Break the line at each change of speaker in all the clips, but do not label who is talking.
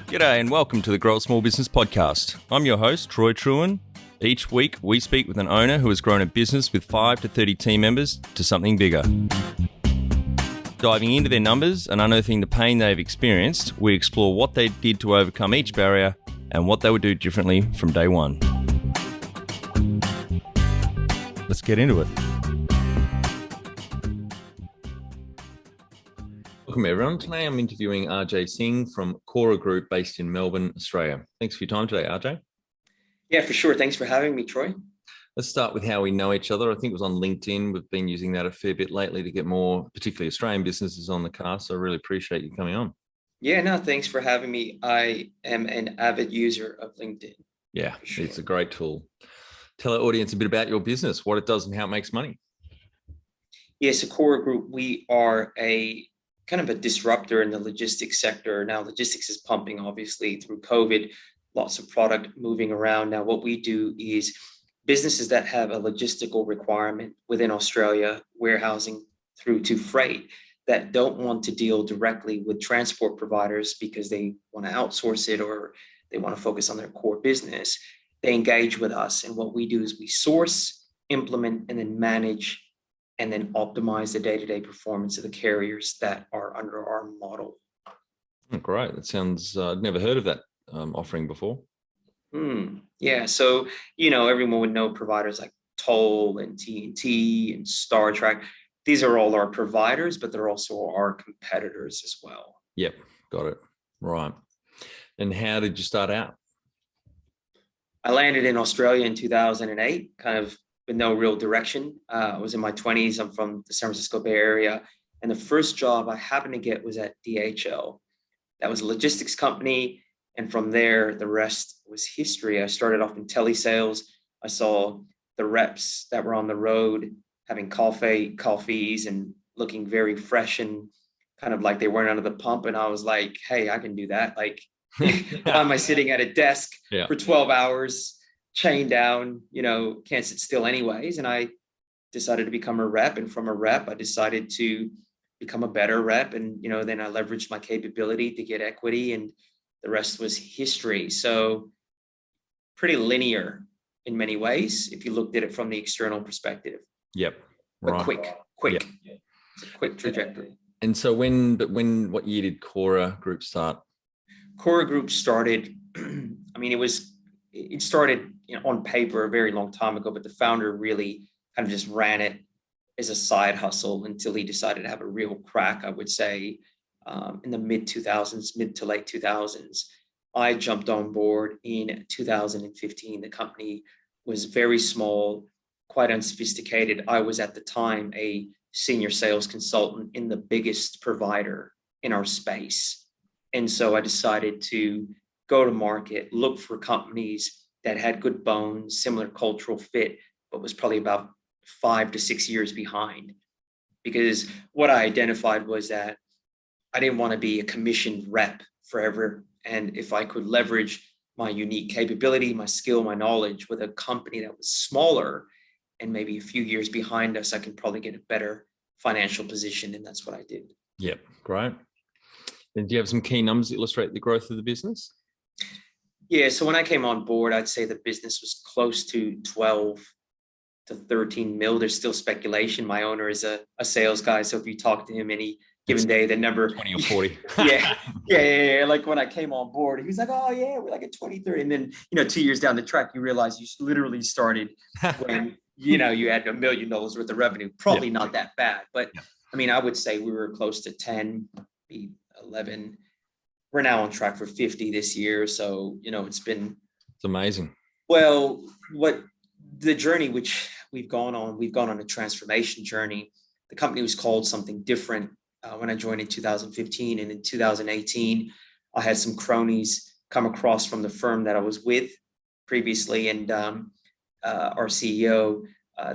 G'day and welcome to the Grow a Small Business Podcast. I'm your host, Troy Truen. Each week, we speak with an owner who has grown a business with 5 to 30 team members to something bigger. Diving into their numbers and unearthing the pain they've experienced, we explore what they did to overcome each barrier and what they would do differently from day one. Let's get into it. Welcome everyone. Today I'm interviewing Rj Singh from Cora Group based in Melbourne, Australia. Thanks for your time today, Rj.
Yeah, for sure. Thanks for having me, Troy.
Let's start with how we know each other. I think it was on LinkedIn. We've been using that a fair bit lately to get more, particularly Australian businesses on the cast. So I really appreciate you coming on.
Yeah, no, thanks for having me. I am an avid user of LinkedIn.
Yeah, sure. It's a great tool. Tell our audience a bit about your business, what it does and how it makes money.
Yes, so Cora Group, we are a kind of a disruptor in the logistics sector. Now, logistics is pumping, obviously, through COVID, lots of product moving around. Now, what we do is businesses that have a logistical requirement within Australia, warehousing through to freight, that don't want to deal directly with transport providers because they want to outsource it or they want to focus on their core business, they engage with us. And what we do is we source, implement, and then manage and then optimize the day-to-day performance of the carriers that are under our model.
Oh, great. That sounds, I'd never heard of that offering before.
Yeah. So, everyone would know providers like Toll and TNT and Star Trek. These are all our providers, but they're also our competitors as well.
Yep. Got it. Right. And how did you start out?
I landed in Australia in 2008, kind of with no real direction. I was in my 20s. I'm from the San Francisco Bay Area. And the first job I happened to get was at DHL. That was a logistics company. And from there, the rest was history. I started off in telesales. I saw the reps that were on the road having coffees and looking very fresh and kind of like they weren't under the pump. And I was like, hey, I can do that. Like, why am I sitting at a desk for 12 hours? Chained down, can't sit still anyways. And I decided to become a rep. And from a rep, I decided to become a better rep. And, then I leveraged my capability to get equity and the rest was history. So pretty linear in many ways, if you looked at it from the external perspective.
Yep.
But
right.
quick. Yep. It's a quick trajectory.
And so what year did Cora Group start?
Cora Group started, it started on paper a very long time ago, but the founder really kind of just ran it as a side hustle until he decided to have a real crack, I would say, in the mid to late 2000s. I jumped on board in 2015. The company was very small, quite unsophisticated. I was at the time a senior sales consultant in the biggest provider in our space. And so I decided to go to market, look for companies that had good bones, similar cultural fit, but was probably about 5 to 6 years behind. Because what I identified was that I didn't want to be a commissioned rep forever. And if I could leverage my unique capability, my skill, my knowledge with a company that was smaller and maybe a few years behind us, I could probably get a better financial position. And that's what I did.
Yep. Great. And do you have some key numbers that illustrate the growth of the business?
Yeah, so when I came on board, I'd say the business was close to 12 to 13 mil. There's still speculation. My owner is a sales guy. So if you talk to him any given day, the number
20 or 40.
yeah. Like when I came on board, he was like, oh yeah, we're like at 20, 30. And then, 2 years down the track, you realize you literally started when, you had $1 million worth of revenue. Probably not that bad. But I would say we were close to 10, 11. We're now on track for 50 this year. So, it's
amazing.
Well, what the journey which we've gone on a transformation journey. The company was called something different when I joined in 2015. And in 2018, I had some cronies come across from the firm that I was with previously. And our CEO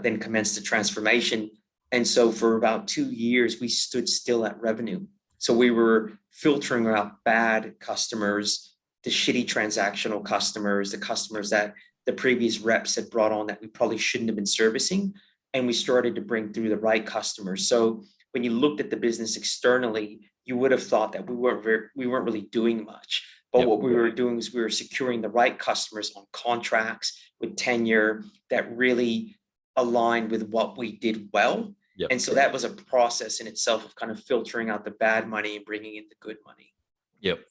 then commenced the transformation. And so for about 2 years, we stood still at revenue. So we were filtering out bad customers, the shitty transactional customers, the customers that the previous reps had brought on that we probably shouldn't have been servicing. And we started to bring through the right customers. So when you looked at the business externally, you would have thought that we weren't really doing much. But
Yep.
what we were doing was we were securing the right customers on contracts with tenure that really aligned with what we did well.
Yep.
And so that was a process in itself of kind of filtering out the bad money and bringing in the good money.
Yep.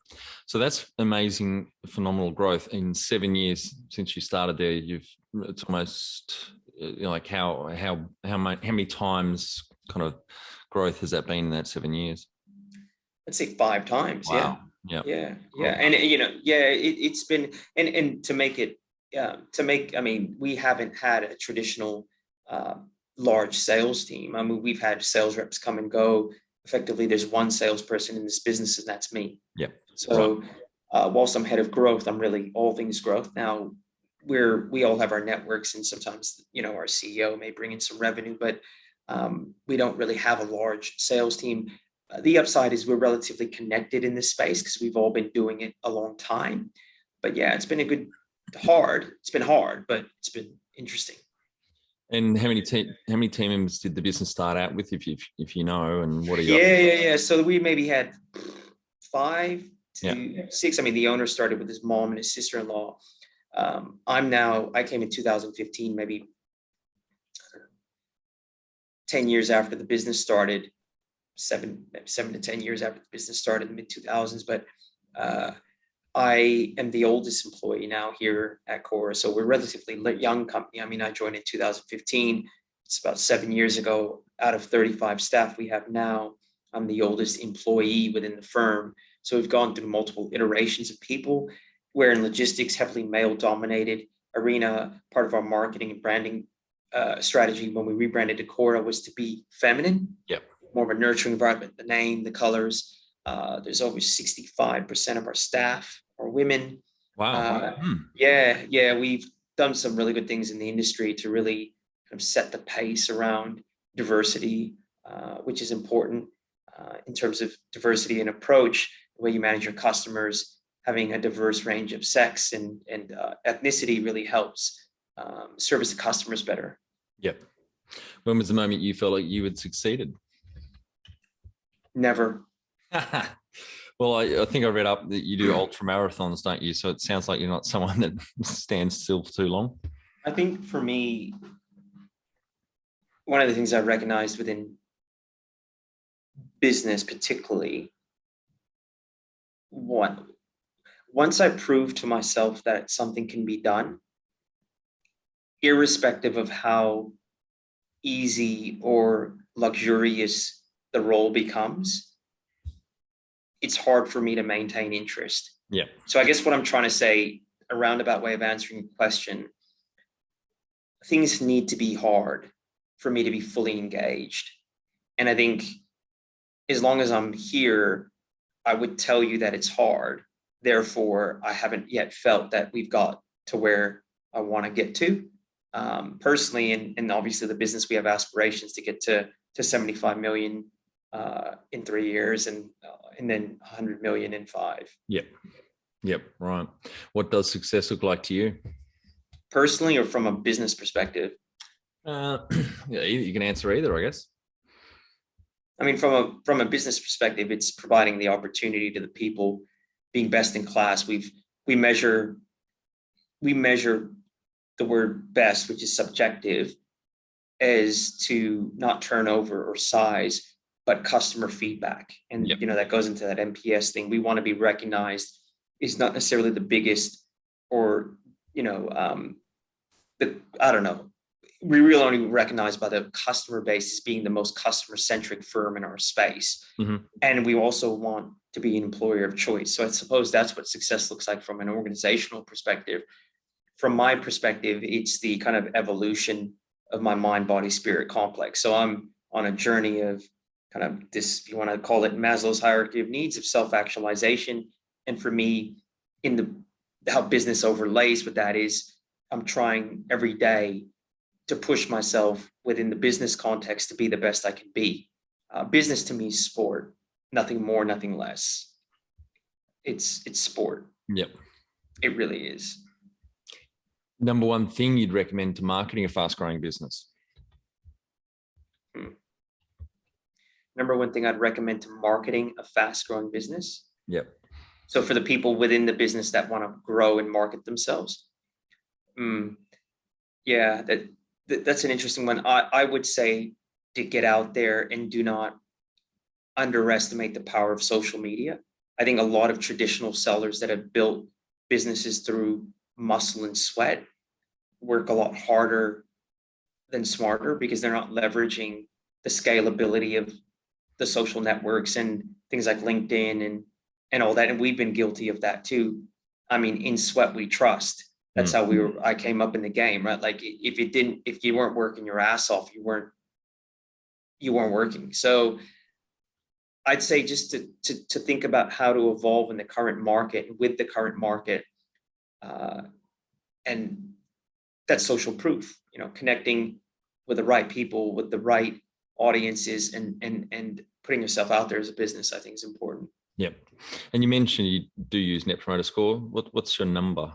So that's amazing, phenomenal growth in 7 years since you started there. It's almost like how many times kind of growth has that been in that 7 years?
I'd say 5 times.
Wow.
Yeah.
Yeah.
Yeah. And it's been, and to make it, I mean, we haven't had a traditional large sales team. I mean, we've had sales reps come and go. Effectively, there's one salesperson in this business, and that's me.
Yeah.
So whilst I'm head of growth, I'm really all things growth. Now we all have our networks, and sometimes, our CEO may bring in some revenue, but we don't really have a large sales team. The upside is we're relatively connected in this space because we've all been doing it a long time. But yeah, it's been hard, but it's been interesting.
And how many team members did the business start out with, if you know, and what are you?
Yeah. So we maybe had 5 to 6. I mean, the owner started with his mom and his sister-in-law. I came in 2015, maybe 10 years after the business started, 7 to 10 years after the business started in the mid 2000s. But I am the oldest employee now here at Cora. So we're a relatively young company. I mean, I joined in 2015. It's about 7 years ago. Out of 35 staff we have now, I'm the oldest employee within the firm. So we've gone through multiple iterations of people. We're in logistics, heavily male-dominated arena. Part of our marketing and branding strategy when we rebranded to Cora was to be feminine, more of a nurturing environment. The name, the colors. There's over 65% of our staff are women.
Wow.
Yeah. We've done some really good things in the industry to really kind of set the pace around diversity, which is important in terms of diversity and approach, the way you manage your customers. Having a diverse range of sex and ethnicity really helps service the customers better.
Yep. When was the moment you felt like you had succeeded?
Never.
Well, I think I read up that you do ultra marathons, don't you? So it sounds like you're not someone that stands still for too long.
I think for me, one of the things I recognized within business, particularly, once I proved to myself that something can be done, irrespective of how easy or luxurious the role becomes, it's hard for me to maintain interest.
Yeah.
So I guess what I'm trying to say, a roundabout way of answering the question, things need to be hard for me to be fully engaged. And I think as long as I'm here, I would tell you that it's hard. Therefore, I haven't yet felt that we've got to where I want to get to. Personally, and obviously the business, we have aspirations to get to 75 million in 3 years, and then 100 million in 5.
Yep. Right. What does success look like to you?
Personally, or from a business perspective?
You can answer either, I guess.
I mean, from a business perspective, it's providing the opportunity to the people, being best in class. We measure the word best, which is subjective, as to not turnover or size, but customer feedback. And that goes into that NPS thing. We want to be recognized is not necessarily the biggest, or I don't know. We really only recognized by the customer base as being the most customer-centric firm in our space.
Mm-hmm.
And we also want to be an employer of choice. So I suppose that's what success looks like from an organizational perspective. From my perspective, it's the kind of evolution of my mind, body, spirit complex. So I'm on a journey of kind of this, if you want to call it Maslow's hierarchy of needs, of self-actualization. And for me, how business overlays with that is I'm trying every day to push myself within the business context to be the best I can be. Business to me is sport, nothing more, nothing less. It's sport.
Yep.
It really is.
Number one thing you'd recommend to marketing a fast-growing business?
Number one thing I'd recommend to marketing a fast-growing business?
Yep.
So for the people within the business that want to grow and market themselves, yeah, that's an interesting one. I would say to get out there and do not underestimate the power of social media. I think a lot of traditional sellers that have built businesses through muscle and sweat work a lot harder than smarter because they're not leveraging the scalability of the social networks and things like LinkedIn and all that. And we've been guilty of that too. I mean, in sweat we trust. That's how I came up in the game, right? Like if you weren't working your ass off, you weren't working. So I'd say just to think about how to evolve in the current market with the current market, and that's social proof. Connecting with the right people, with the right audiences, and putting yourself out there as a business, I think is important.
Yep. And you mentioned you do use Net Promoter Score. What's your number?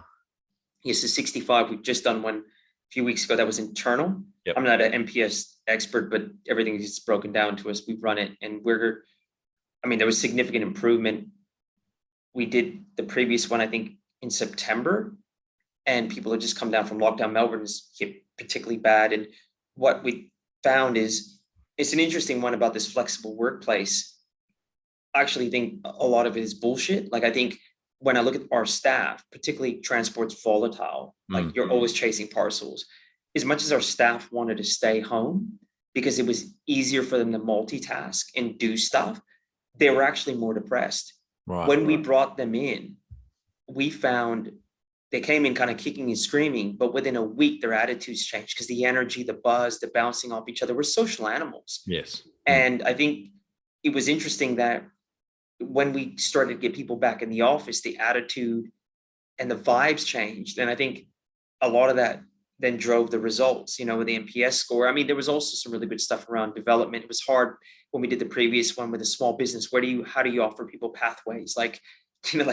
Yes, it's 65. We've just done one a few weeks ago that was internal.
Yep.
I'm not an NPS expert, but everything is broken down to us. We've run it, and there was significant improvement. We did the previous one, I think, in September, and people had just come down from lockdown. Melbourne is hit particularly bad. And what we found is it's an interesting one about this flexible workplace. I actually think a lot of it is bullshit. Like, I think when I look at our staff, particularly transport's volatile, like you're always chasing parcels. As much as our staff wanted to stay home because it was easier for them to multitask and do stuff, they were actually more depressed. When we brought them in, we found they came in kind of kicking and screaming, but within a week, their attitudes changed because the energy, the buzz, the bouncing off each other. We're social animals.
Yes.
And I think it was interesting that when we started to get people back in the office, the attitude and the vibes changed. And I think a lot of that then drove the results, with the NPS score. I mean, there was also some really good stuff around development. It was hard when we did the previous one with a small business. How do you offer people pathways? Like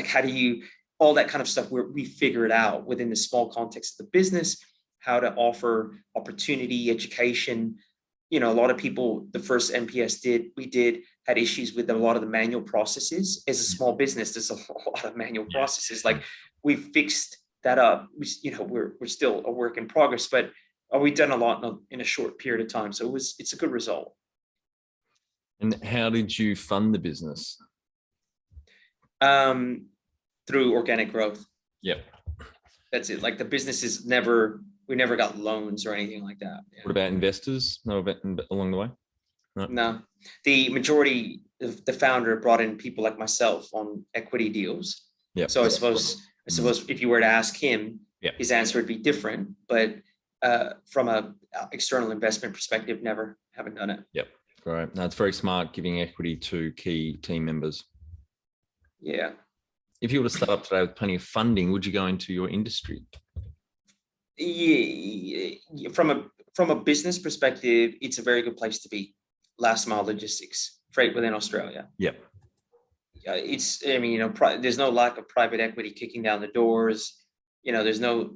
how do you, all that kind of stuff where we figure it out within the small context of the business, how to offer opportunity, education. A lot of people, the first NPS we did had issues with a lot of the manual processes. As a small business, there's a lot of manual processes. Like, we fixed that up. We're still a work in progress, but we've done a lot in a short period of time. So it's a good result.
And how did you fund the business?
Through organic growth.
Yep.
That's it. Like, the business is we never got loans or anything like that. Yeah.
What about investors? No event along the way?
No. The majority of the founder brought in people like myself on equity deals.
Yeah.
So I suppose if you were to ask him, his answer would be different. But from a external investment perspective, haven't done it.
Yep. Great. No, it's very smart giving equity to key team members.
Yeah.
If you were to start up today with plenty of funding, would you go into your industry?
Yeah. From a business perspective, it's a very good place to be. Last mile logistics, freight within Australia.
Yep.
There's no lack of private equity kicking down the doors. There's no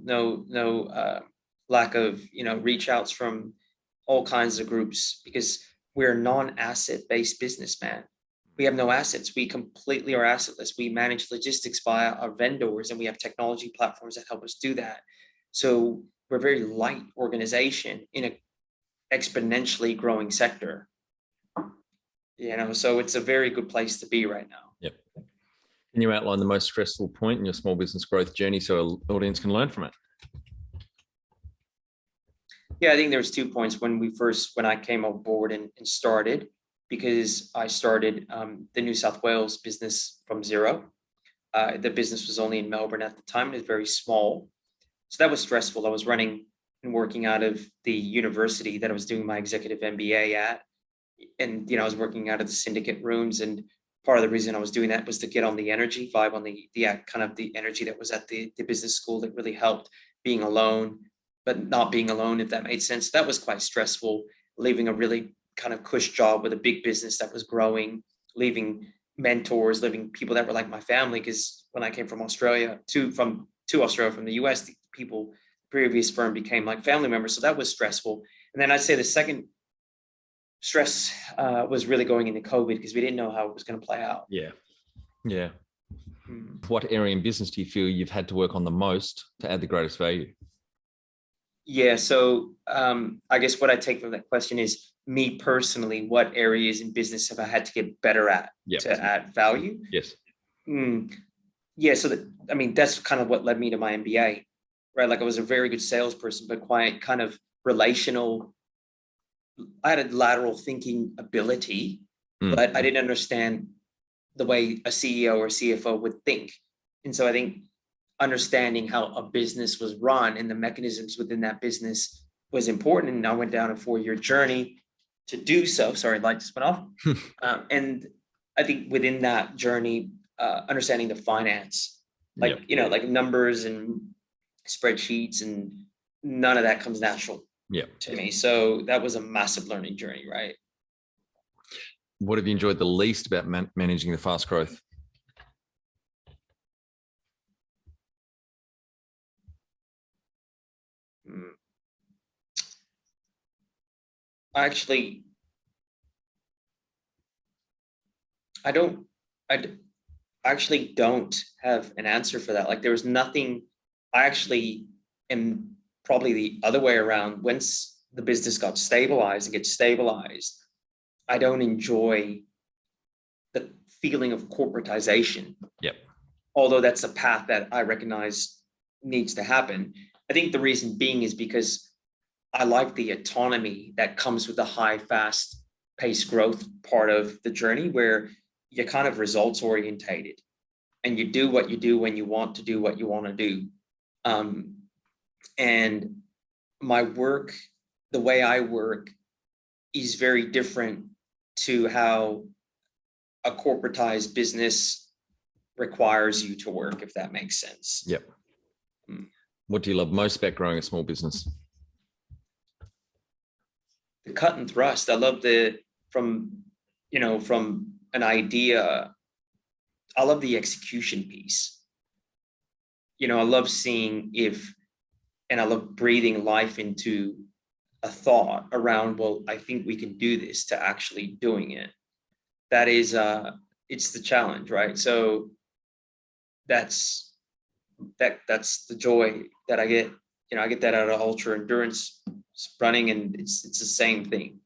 lack of, reach outs from all kinds of groups, because we're a non-asset based business, man. We have no assets. We completely are assetless. We manage logistics via our vendors, and we have technology platforms that help us do that. So we're a very light organization in an exponentially growing sector. So it's a very good place to be right now.
Yep. Can you outline the most stressful point in your small business growth journey so our audience can learn from it?
Yeah, I think there's 2 points when I came on board and started, because I started the New South Wales business from zero. The business was only in Melbourne at the time. It was very small. So that was stressful. I was running and working out of the university that I was doing my executive MBA at. And, I was working out of the syndicate rooms. And part of the reason I was doing that was to get on the energy vibe, on the kind of the energy that was at the business school, that really helped being alone, but not being alone, if that made sense. That was quite stressful, leaving a really kind of cush job with a big business that was growing, leaving mentors, leaving people that were like my family. Because when I came from Australia to Australia from the US, the people, previous firm became like family members. So that was stressful. And then I'd say the second stress was really going into COVID, because we didn't know how it was going to play out.
Yeah. Yeah. What area in business do you feel you've had to work on the most to add the greatest value?
Yeah. So I guess what I take from that question is, me personally, what areas in business have I had to get better at to add value?
Yes.
Yeah. So that's kind of what led me to my MBA, right? Like, I was a very good salesperson, but quite kind of relational. I had a lateral thinking ability, but I didn't understand the way a CEO or CFO would think. And so I think understanding how a business was run and the mechanisms within that business was important. And I went down a 4-year journey to do so. Sorry, light just went off. And I think within that journey, understanding the finance, like numbers and spreadsheets, and none of that comes natural to me. So that was a massive learning journey, right?
What have you enjoyed the least about managing the fast growth?
I actually don't have an answer for that. Like, there was nothing. I actually am probably the other way around. Once the business got stabilized and gets stabilized, I don't enjoy the feeling of corporatization. Although that's a path that I recognize needs to happen. I think the reason being is because I like the autonomy that comes with the high, fast paced growth part of the journey, where you're kind of results orientated and you do what you do when you want to do what you want to do. And my work, the way I work, is very different to how a corporatized business requires you to work, if that makes sense.
What do you love most about growing a small business?
The cut and thrust. I love from an idea. I love the execution piece. I love seeing and I love breathing life into a thought around, well, I think we can do this, to actually doing it. That is, it's the challenge, right? So that's the joy that I get. I get that out of ultra endurance running, and it's the same thing.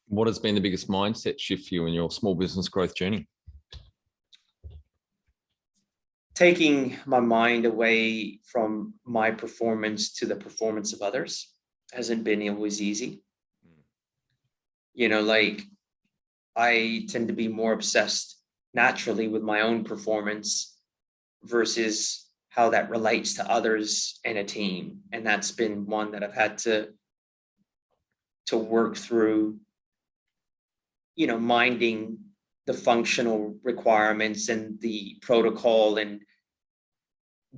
What has been the biggest mindset shift for you in your small business growth journey?
Taking my mind away from my performance to the performance of others hasn't been always easy. Like, I tend to be more obsessed naturally with my own performance versus how that relates to others and a team. And that's been one that I've had to work through, minding the functional requirements and the protocol and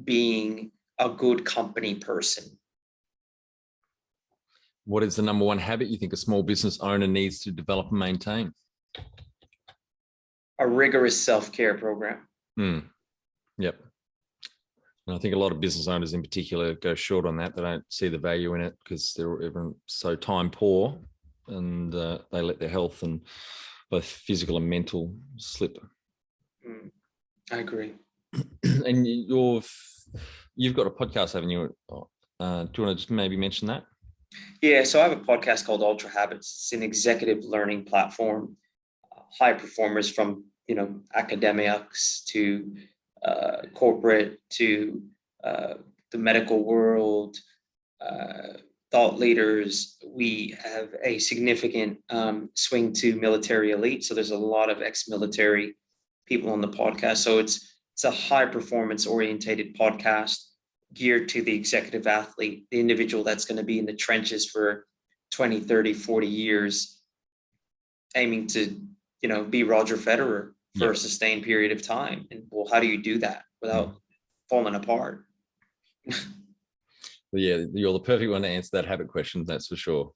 being a good company person.
What is the number one habit you think a small business owner needs to develop and maintain?
A rigorous self-care program.
Yep. And I think a lot of business owners in particular go short on that. They don't see the value in it because they're even so time poor, and they let their health and both physical and mental slip.
I agree.
And you've got a podcast, haven't you? Do you want to just maybe mention that?
Yeah, so I have a podcast called Ultra Habits. It's an executive learning platform. High performers from academics to corporate to the medical world, thought leaders. We have a significant swing to military elite. So there's a lot of ex-military people on the podcast. So it's a high performance orientated podcast geared to the executive athlete, the individual that's going to be in the trenches for 20, 30, 40 years, aiming to, be Roger Federer for a sustained period of time. And well, how do you do that without falling apart?
Well, yeah, you're the perfect one to answer that habit question. That's for sure.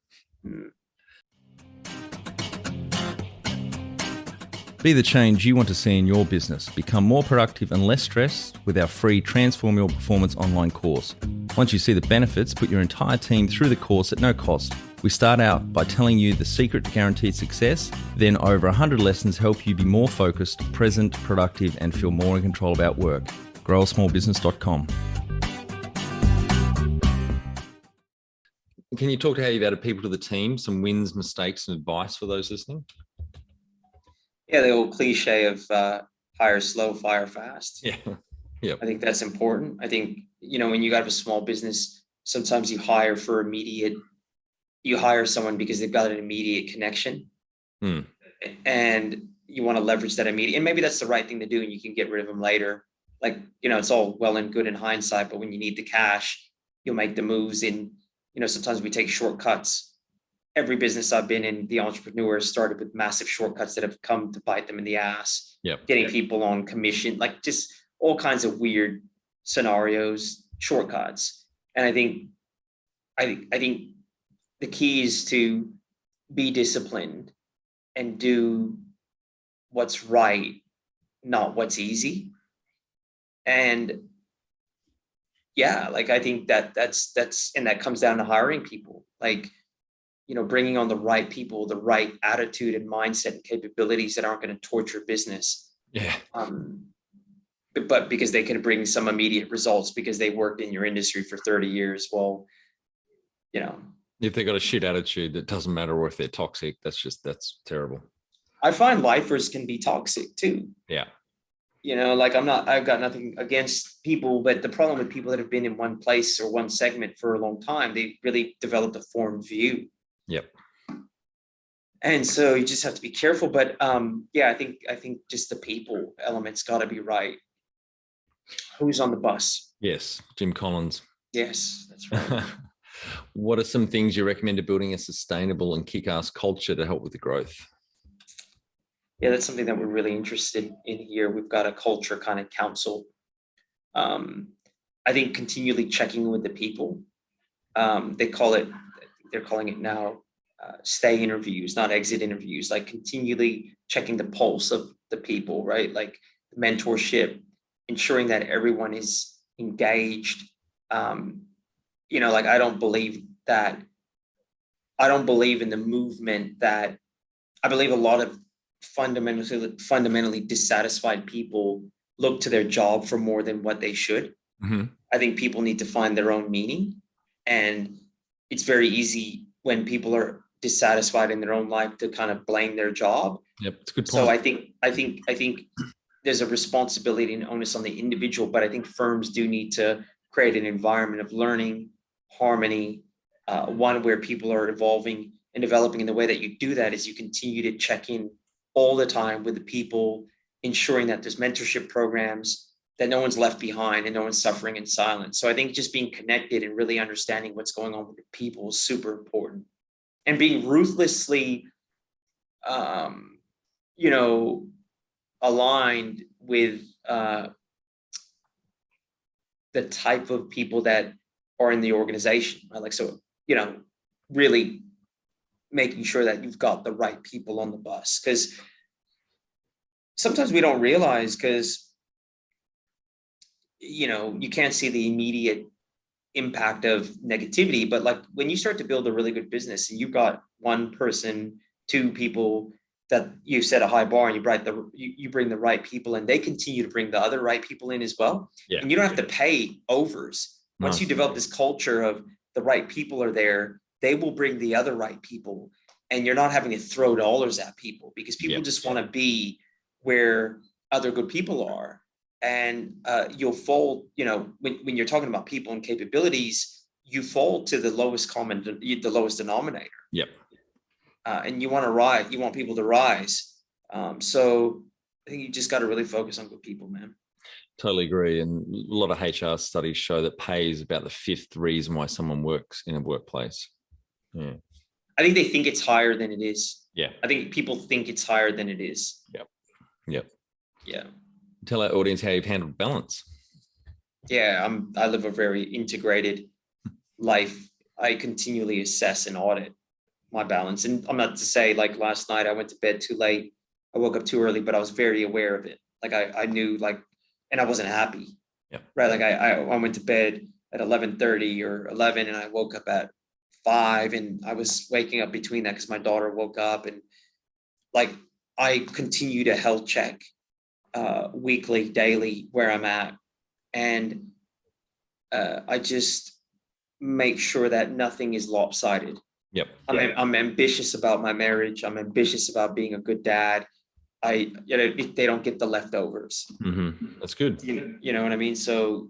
Be the change you want to see in your business. Become more productive and less stressed with our free Transform Your Performance online course. Once you see the benefits, put your entire team through the course at no cost. We start out by telling you the secret to guaranteed success, then over 100 lessons help you be more focused, present, productive, and feel more in control about work. growasmallbusiness.com.
Can you talk to how you've added people to the team, some wins, mistakes, and advice for those listening?
Yeah, the old cliche of hire slow, fire fast.
Yeah. Yep.
I think that's important. I think, when you have a small business, sometimes you hire someone because they've got an immediate connection. And you want to leverage that immediate, and maybe that's the right thing to do, and you can get rid of them later. Like, it's all well and good in hindsight, but when you need the cash, you'll make the moves in. Sometimes we take shortcuts. Every business I've been in, the entrepreneurs started with massive shortcuts that have come to bite them in the ass.
Yep.
Getting people on commission, like just all kinds of weird scenarios, shortcuts. And I think the key is to be disciplined and do what's right, not what's easy. And yeah, like I think that's and that comes down to hiring people, like, bringing on the right people, the right attitude and mindset and capabilities that aren't going to torture business.
Yeah.
But because they can bring some immediate results because they worked in your industry for 30 years. Well,
if they got a shit attitude, it doesn't matter if they're toxic. That's terrible.
I find lifers can be toxic too.
Yeah.
I've got nothing against people, but the problem with people that have been in one place or one segment for a long time, they really developed a formed view.
Yep.
And so you just have to be careful. But I think just the people element's got to be right. Who's on the bus?
Yes. Jim Collins.
Yes, that's right.
What are some things you recommend to building a sustainable and kick-ass culture to help with the growth?
Yeah, that's something that we're really interested in here. We've got a culture kind of council. I think continually checking with the people. They're calling it now stay interviews, not exit interviews, like continually checking the pulse of the people, right? Like mentorship, ensuring that everyone is engaged. Like I don't believe in the movement that I believe a lot of fundamentally dissatisfied people look to their job for more than what they should.
Mm-hmm.
I think people need to find their own meaning, and it's very easy when people are dissatisfied in their own life to kind of blame their job.
Yep, it's a good point.
So I think there's a responsibility and onus on the individual, but I think firms do need to create an environment of learning, harmony, one where people are evolving and developing. And the way that you do that is you continue to check in all the time with the people, ensuring that there's mentorship programs, that no one's left behind and no one's suffering in silence. So I think just being connected and really understanding what's going on with the people is super important. And being ruthlessly, aligned with the type of people that are in the organization, right? Like, so, really making sure that you've got the right people on the bus, because sometimes we don't realize, because you can't see the immediate impact of negativity, but like when you start to build a really good business and you've got one person, two people that you set a high bar, and you bring the right people, and they continue to bring the other right people in as well.
Yeah.
And you don't have to pay overs. Once you develop this culture of the right people are there, they will bring the other right people, and you're not having to throw dollars at people, because people just want to be where other good people are. And you'll fold, when you're talking about people and capabilities, you fold to the lowest denominator.
Yep.
And you want to rise, you want people to rise. So I think you just got to really focus on good people, man.
Totally agree. And a lot of HR studies show that pay is about the fifth reason why someone works in a workplace. Yeah.
I think they think it's higher than it is.
Yeah.
I think people think it's higher than it is.
Yep.
Yeah.
Tell our audience how you've handled balance.
Yeah, I live a very integrated life. I continually assess and audit my balance. And I'm not to say, like last night, I went to bed too late. I woke up too early, but I was very aware of it. Like I knew, and I wasn't happy.
Yeah.
Right. Like I went to bed at 11:30 or 11, and I woke up at 5, and I was waking up between that because my daughter woke up, and like I continue to health check weekly, daily, where I'm at. And I just make sure that nothing is lopsided.
Yep.
I'm ambitious about my marriage. I'm ambitious about being a good dad. They don't get the leftovers.
Mm-hmm. That's good.
You know what I mean? So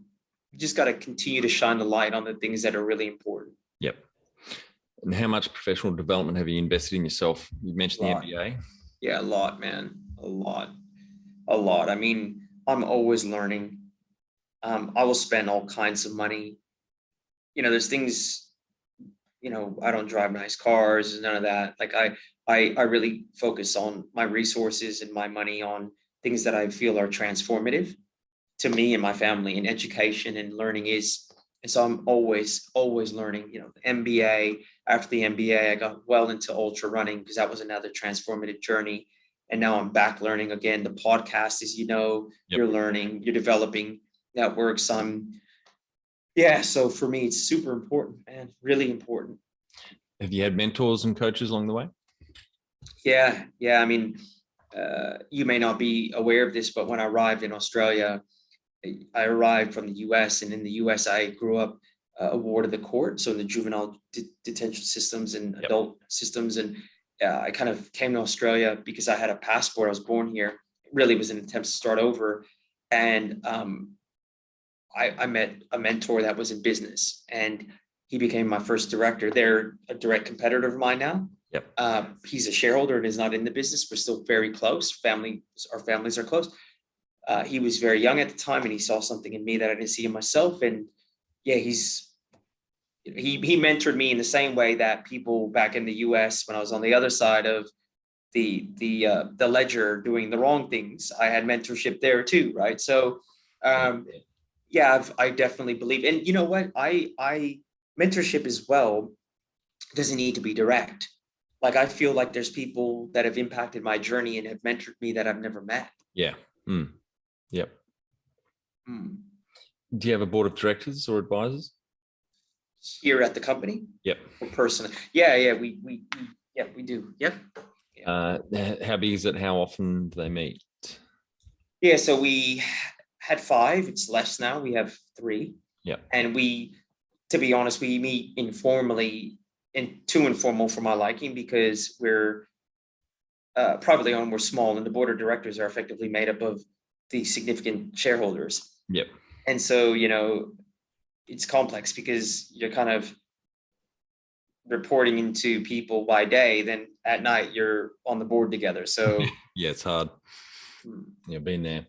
you just got to continue to shine the light on the things that are really important.
Yep. And how much professional development have you invested in yourself? You mentioned the MBA.
Yeah, a lot, man. A lot. I mean, I'm always learning. I will spend all kinds of money. There's things, I don't drive nice cars, none of that. Like I really focus on my resources and my money on things that I feel are transformative to me and my family, and education and learning is. And so I'm always learning, the MBA. After the MBA, I got well into ultra running because that was another transformative journey. And now I'm back learning again. The podcast, as you're learning, you're developing networks. So for me, it's super important, man, really important.
Have you had mentors and coaches along the way?
Yeah. I mean, you may not be aware of this, but when I arrived in Australia, I arrived from the US, and in the US, I grew up a ward of the court. So in the juvenile detention systems and adult systems. And I kind of came to Australia because I had a passport. I was born here. It really was an attempt to start over. And I met a mentor that was in business, and he became my first director. They're a direct competitor of mine now.
Yep.
He's a shareholder and is not in the business. We're still very close. Our families are close. He was very young at the time, and he saw something in me that I didn't see in myself. And yeah, he mentored me in the same way that people back in the US, when I was on the other side of the ledger doing the wrong things, I had mentorship there too, right? So I definitely believe. And you know what? I mentorship as well doesn't need to be direct. Like I feel like there's people that have impacted my journey and have mentored me that I've never met.
Yeah. Yep. Do you have a board of directors or advisors?
Here at the company?
Yep.
Or personally? Yeah, we do. Yep.
How big is it? How often do they meet?
Yeah, so we had 5. It's less now. We have 3.
Yeah.
And to be honest, we meet informally, and too informal for my liking, because we're privately owned, we're small, and the board of directors are effectively made up of the significant shareholders.
Yep.
And so, it's complex because you're kind of reporting into people by day, then at night you're on the board together. So
yeah, it's hard. Yeah, been there.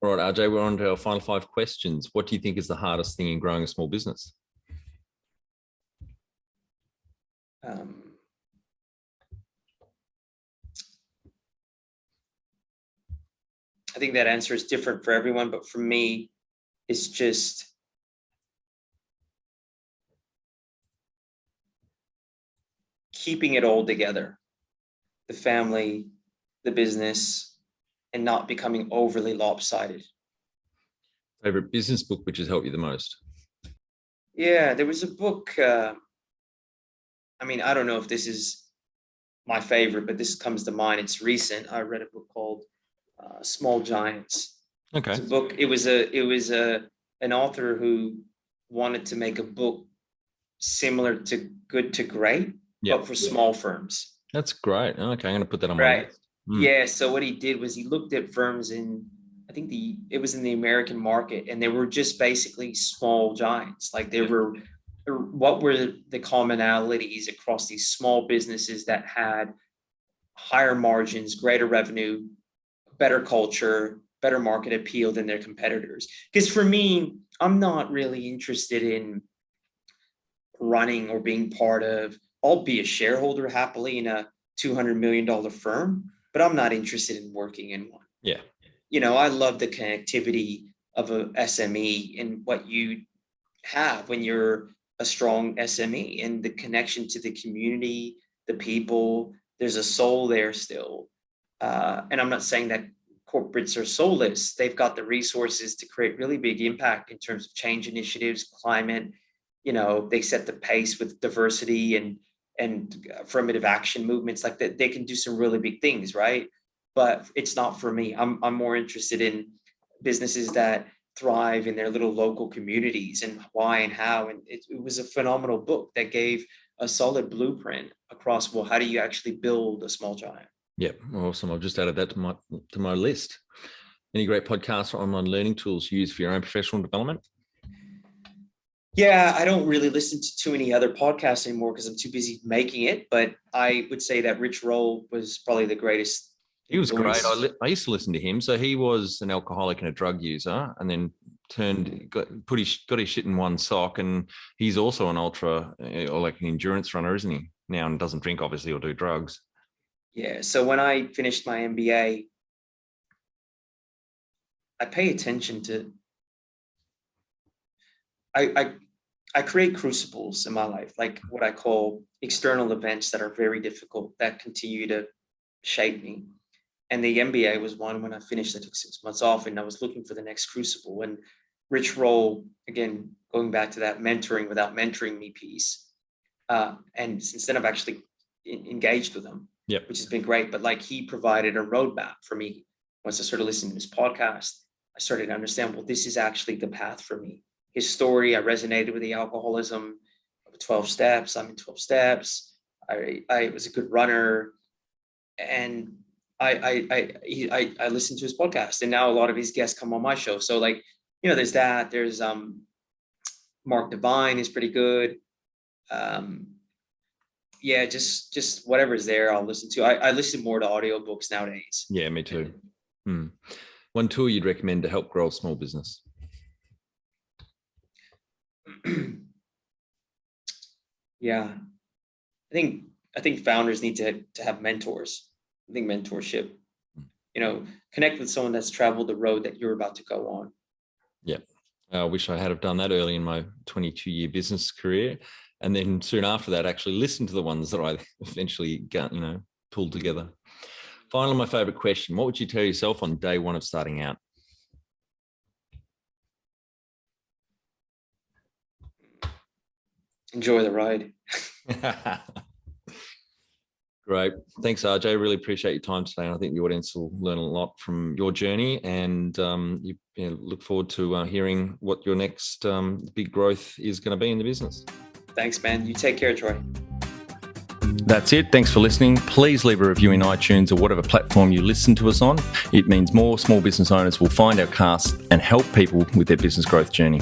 All right, RJ, we're on to our final 5 questions. What do you think is the hardest thing in growing a small business?
I think that answer is different for everyone, but for me, it's just keeping it all together, the family, the business, and not becoming overly lopsided.
Favorite business book which has helped you the most?
Yeah, there was a book. I don't know if this is my favorite, but this comes to mind. It's recent. I read a book called Small Giants.
Okay.
It's a book. It was an author who wanted to make a book similar to Good to Great, but for small firms.
That's great. Okay, I'm going to put that on my list.
Yeah. So what he did was he looked at firms it was in the American market, and they were just basically small giants. Like what were the commonalities across these small businesses that had higher margins, greater revenue, better culture, better market appeal than their competitors? Because for me, I'm not really interested in running or being part of. I'll be a shareholder happily in a $200 million firm, but I'm not interested in working in one.
Yeah.
I love the connectivity of a SME and what you have when you're a strong SME, and the connection to the community, the people. There's a soul there still. And I'm not saying that corporates are soulless. They've got the resources to create really big impact in terms of change initiatives, climate, they set the pace with diversity and affirmative action movements like that. They can do some really big things, right? But it's not for me. I'm more interested in businesses that thrive in their little local communities and why and how. And it was a phenomenal book that gave a solid blueprint across, well, how do you actually build a small giant?
Yep, awesome. I've just added that to my list. Any great podcasts or online learning tools you use for your own professional development?
Yeah, I don't really listen to too many other podcasts anymore because I'm too busy making it. But I would say that Rich Roll was probably the greatest.
He was great. I used to listen to him. So he was an alcoholic and a drug user, and then got his shit in one sock. And he's also an ultra or like an endurance runner, isn't he? Now, and doesn't drink obviously or do drugs.
Yeah. So when I finished my MBA, I pay attention to. I create crucibles in my life, like what I call external events that are very difficult that continue to shape me. And the MBA was one. When I finished, I took 6 months off and I was looking for the next crucible. And Rich Roll, again, going back to that mentoring without mentoring me piece. And since then I've actually engaged with him, which has been great. But like he provided a roadmap for me. Once I started listening to his podcast, I started to understand, well, this is actually the path for me. His story, I resonated with the alcoholism, 12 steps. I'm in 12 steps. I was a good runner, and I listened to his podcast, and now a lot of his guests come on my show. So like, there's that. There's Mark Devine is pretty good. Yeah, just whatever's there, I'll listen to. I listen more to audiobooks nowadays.
Yeah, me too. One tool you'd recommend to help grow a small business?
Yeah, I think founders need to have mentors. I think mentorship, connect with someone that's traveled the road that you're about to go on.
Yeah, I wish I had have done that early in my 22-year business career, and then soon after that, actually listen to the ones that I eventually got, pulled together. Finally, my favorite question: what would you tell yourself on day one of starting out?
Enjoy the ride.
Great. Thanks, RJ. Really appreciate your time today. And I think the audience will learn a lot from your journey, and look forward to hearing what your next big growth is going to be in the business.
Thanks, man. You take care, Troy.
That's it. Thanks for listening. Please leave a review in iTunes or whatever platform you listen to us on. It means more small business owners will find our cast and help people with their business growth journey.